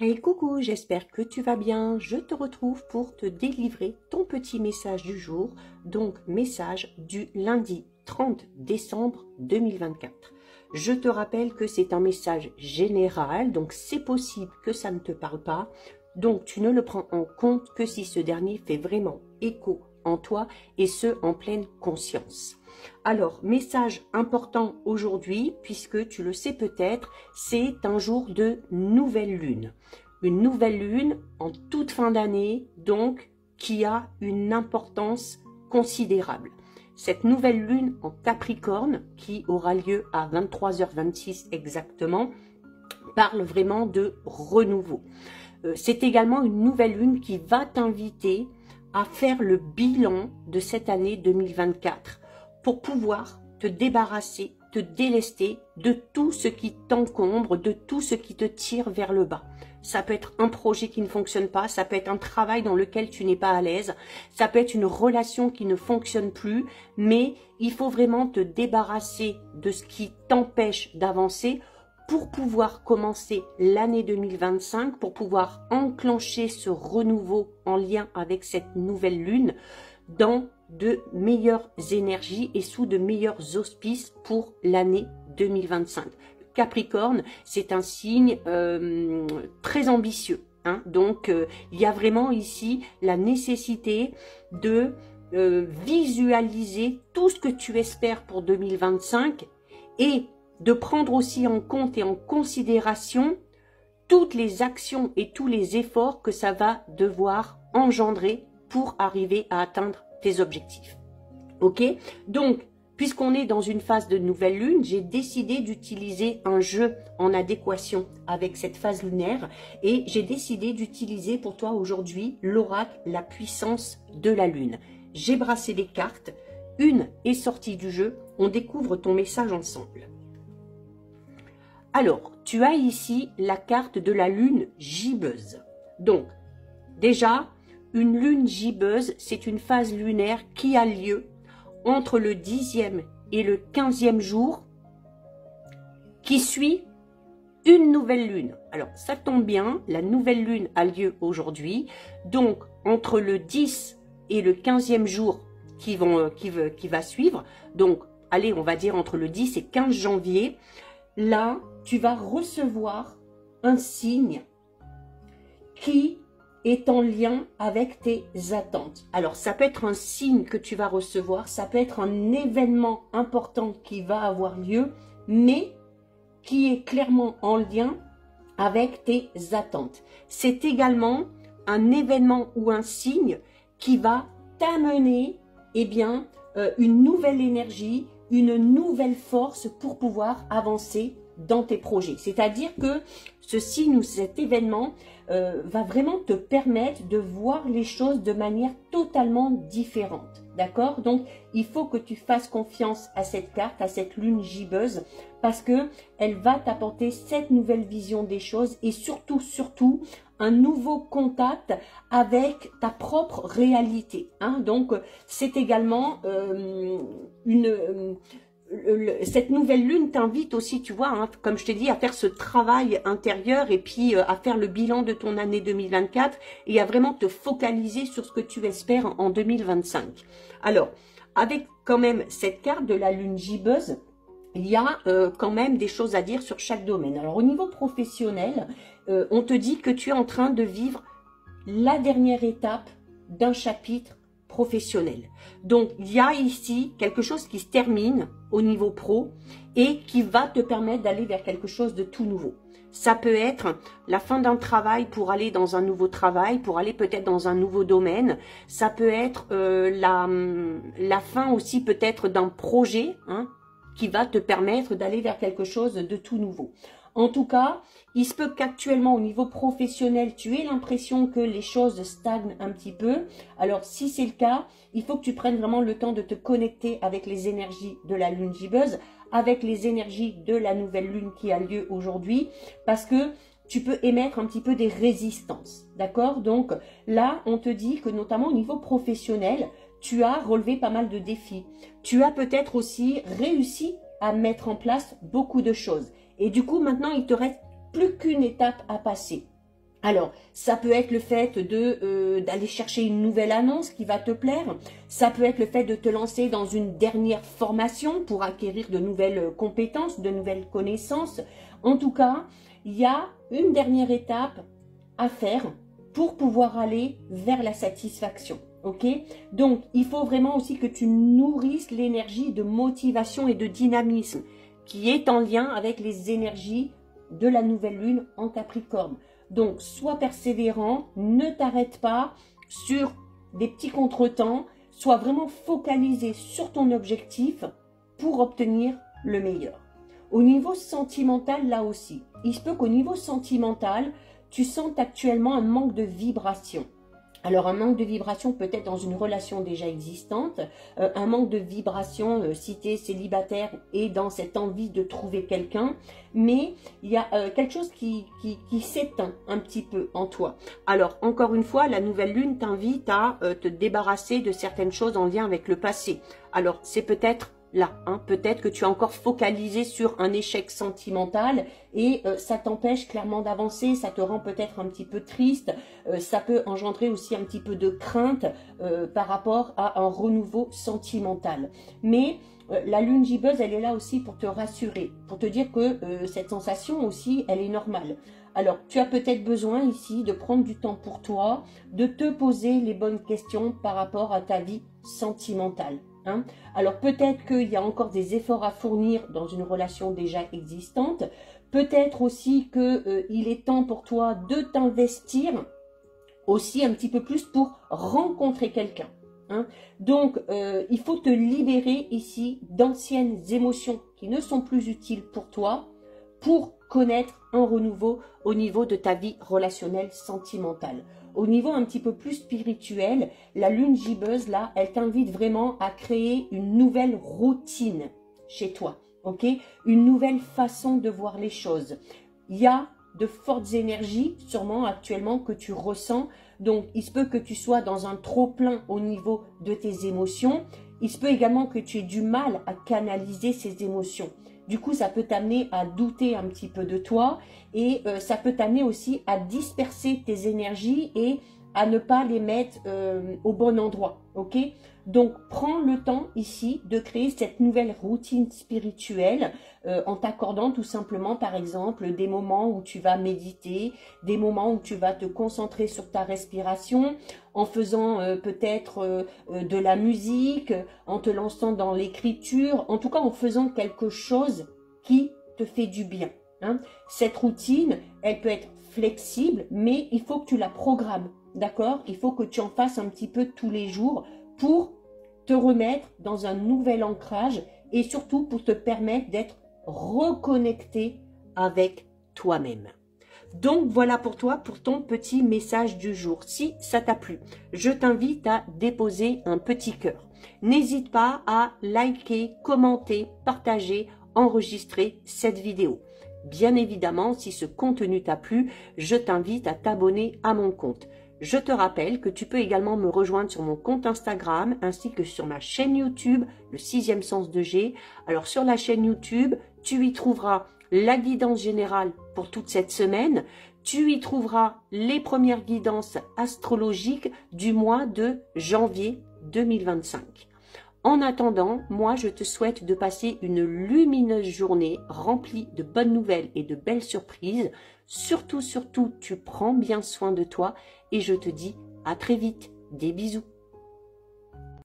Hey coucou, j'espère que tu vas bien. Je te retrouve pour te délivrer ton petit message du jour, donc message du lundi 30 décembre 2024. Je te rappelle que c'est un message général, donc c'est possible que ça ne te parle pas, donc tu ne le prends en compte que si ce dernier fait vraiment écho en toi et ce en pleine conscience. Alors, message important aujourd'hui, puisque tu le sais peut-être, c'est un jour de nouvelle lune. Une nouvelle lune en toute fin d'année, donc, qui a une importance considérable. Cette nouvelle lune en Capricorne, qui aura lieu à 23h26 exactement, parle vraiment de renouveau. C'est également une nouvelle lune qui va t'inviter à faire le bilan de cette année 2024 pour pouvoir te débarrasser, te délester de tout ce qui t'encombre, de tout ce qui te tire vers le bas. Ça peut être un projet qui ne fonctionne pas, ça peut être un travail dans lequel tu n'es pas à l'aise, ça peut être une relation qui ne fonctionne plus, mais il faut vraiment te débarrasser de ce qui t'empêche d'avancer pour pouvoir commencer l'année 2025, pour pouvoir enclencher ce renouveau en lien avec cette nouvelle lune dans de meilleures énergies et sous de meilleurs auspices pour l'année 2025. Capricorne, c'est un signe très ambitieux. Donc, il y a vraiment ici la nécessité de visualiser tout ce que tu espères pour 2025 et de prendre aussi en compte et en considération toutes les actions et tous les efforts que ça va devoir engendrer pour arriver à atteindre tes objectifs. Ok? Donc, puisqu'on est dans une phase de nouvelle lune, j'ai décidé d'utiliser un jeu en adéquation avec cette phase lunaire et j'ai décidé d'utiliser pour toi aujourd'hui l'oracle, la puissance de la lune. J'ai brassé les cartes, une est sortie du jeu, on découvre ton message ensemble. Alors, tu as ici la carte de la lune gibbeuse. Donc, déjà, une lune gibbeuse, c'est une phase lunaire qui a lieu entre le 10e et le 15e jour qui suit une nouvelle lune. Alors, ça tombe bien, la nouvelle lune a lieu aujourd'hui. Donc, entre le 10 et le 15e jour qui va suivre, donc, allez, on va dire entre le 10 et 15 janvier, là, tu vas recevoir un signe qui est en lien avec tes attentes. Alors, ça peut être un signe que tu vas recevoir, ça peut être un événement important qui va avoir lieu, mais qui est clairement en lien avec tes attentes. C'est également un événement ou un signe qui va t'amener, eh bien, une nouvelle énergie, une nouvelle force pour pouvoir avancer dans tes projets. C'est-à-dire que ce signe ou cet événement va vraiment te permettre de voir les choses de manière totalement différente. D'accord? Donc, il faut que tu fasses confiance à cette carte, à cette lune gibbeuse, parce que elle va t'apporter cette nouvelle vision des choses et surtout, un nouveau contact avec ta propre réalité. Donc, c'est également cette nouvelle lune t'invite aussi, tu vois, comme je t'ai dit, à faire ce travail intérieur et puis à faire le bilan de ton année 2024 et à vraiment te focaliser sur ce que tu espères en 2025. Alors, avec quand même cette carte de la lune gibbeuse, il y a quand même des choses à dire sur chaque domaine. Alors, au niveau professionnel, on te dit que tu es en train de vivre la dernière étape d'un chapitre professionnel. Donc, il y a ici quelque chose qui se termine au niveau pro et qui va te permettre d'aller vers quelque chose de tout nouveau. Ça peut être la fin d'un travail pour aller dans un nouveau travail, pour aller peut-être dans un nouveau domaine. Ça peut être la fin aussi peut-être d'un projet qui va te permettre d'aller vers quelque chose de tout nouveau. En tout cas, il se peut qu'actuellement au niveau professionnel, tu aies l'impression que les choses stagnent un petit peu. Alors, si c'est le cas, il faut que tu prennes vraiment le temps de te connecter avec les énergies de la lune gibbeuse, avec les énergies de la nouvelle lune qui a lieu aujourd'hui, parce que tu peux émettre un petit peu des résistances. D'accord? Donc là, on te dit que notamment au niveau professionnel, tu as relevé pas mal de défis. Tu as peut-être aussi réussi à mettre en place beaucoup de choses. Et du coup, maintenant, il te reste plus qu'une étape à passer. Alors, ça peut être le fait d'aller chercher une nouvelle annonce qui va te plaire. Ça peut être le fait de te lancer dans une dernière formation pour acquérir de nouvelles compétences, de nouvelles connaissances. En tout cas, il y a une dernière étape à faire pour pouvoir aller vers la satisfaction. Ok? Donc, il faut vraiment aussi que tu nourrisses l'énergie de motivation et de dynamisme qui est en lien avec les énergies de la nouvelle lune en Capricorne. Donc, sois persévérant, ne t'arrête pas sur des petits contretemps, sois vraiment focalisé sur ton objectif pour obtenir le meilleur. Au niveau sentimental, là aussi, il se peut qu'au niveau sentimental, tu sentes actuellement un manque de vibration. Alors, un manque de vibration peut-être dans une relation déjà existante, un manque de vibration si tu es célibataire et dans cette envie de trouver quelqu'un, mais il y a quelque chose qui s'éteint un petit peu en toi. Alors, encore une fois, la nouvelle lune t'invite à te débarrasser de certaines choses en lien avec le passé. Alors, c'est peut-être là, hein, peut-être que tu es encore focalisé sur un échec sentimental et ça t'empêche clairement d'avancer, ça te rend peut-être un petit peu triste, ça peut engendrer aussi un petit peu de crainte par rapport à un renouveau sentimental. Mais la lune gibbeuse, elle est là aussi pour te rassurer, pour te dire que cette sensation aussi, elle est normale. Alors, tu as peut-être besoin ici de prendre du temps pour toi, de te poser les bonnes questions par rapport à ta vie sentimentale. Hein? Alors peut-être qu'il y a encore des efforts à fournir dans une relation déjà existante. Peut-être aussi qu'il est temps pour toi de t'investir aussi un petit peu plus pour rencontrer quelqu'un. Hein? Donc il faut te libérer ici d'anciennes émotions qui ne sont plus utiles pour toi pour connaître un renouveau au niveau de ta vie relationnelle sentimentale. Au niveau un petit peu plus spirituel, la lune gibbeuse, là, elle t'invite vraiment à créer une nouvelle routine chez toi, ok? Une nouvelle façon de voir les choses. Il y a de fortes énergies, sûrement actuellement, que tu ressens. Donc, il se peut que tu sois dans un trop-plein au niveau de tes émotions. Il se peut également que tu aies du mal à canaliser ces émotions. Du coup, ça peut t'amener à douter un petit peu de toi et ça peut t'amener aussi à disperser tes énergies et à ne pas les mettre au bon endroit, ok? Donc, prends le temps ici de créer cette nouvelle routine spirituelle en t'accordant tout simplement, par exemple, des moments où tu vas méditer, des moments où tu vas te concentrer sur ta respiration, en faisant peut-être de la musique, en te lançant dans l'écriture, en tout cas en faisant quelque chose qui te fait du bien. Hein. Cette routine, elle peut être flexible, mais il faut que tu la programmes, d'accord? Il faut que tu en fasses un petit peu tous les jours pour te remettre dans un nouvel ancrage et surtout pour te permettre d'être reconnecté avec toi-même. Donc voilà pour toi, pour ton petit message du jour. Si ça t'a plu, je t'invite à déposer un petit cœur. N'hésite pas à liker, commenter, partager, enregistrer cette vidéo. Bien évidemment, si ce contenu t'a plu, je t'invite à t'abonner à mon compte. Je te rappelle que tu peux également me rejoindre sur mon compte Instagram ainsi que sur ma chaîne YouTube, le 6e sens de G. Alors sur la chaîne YouTube, tu y trouveras la guidance générale pour toute cette semaine. Tu y trouveras les premières guidances astrologiques du mois de janvier 2025. En attendant, moi je te souhaite de passer une lumineuse journée remplie de bonnes nouvelles et de belles surprises. Surtout, tu prends bien soin de toi et je te dis à très vite. Des bisous.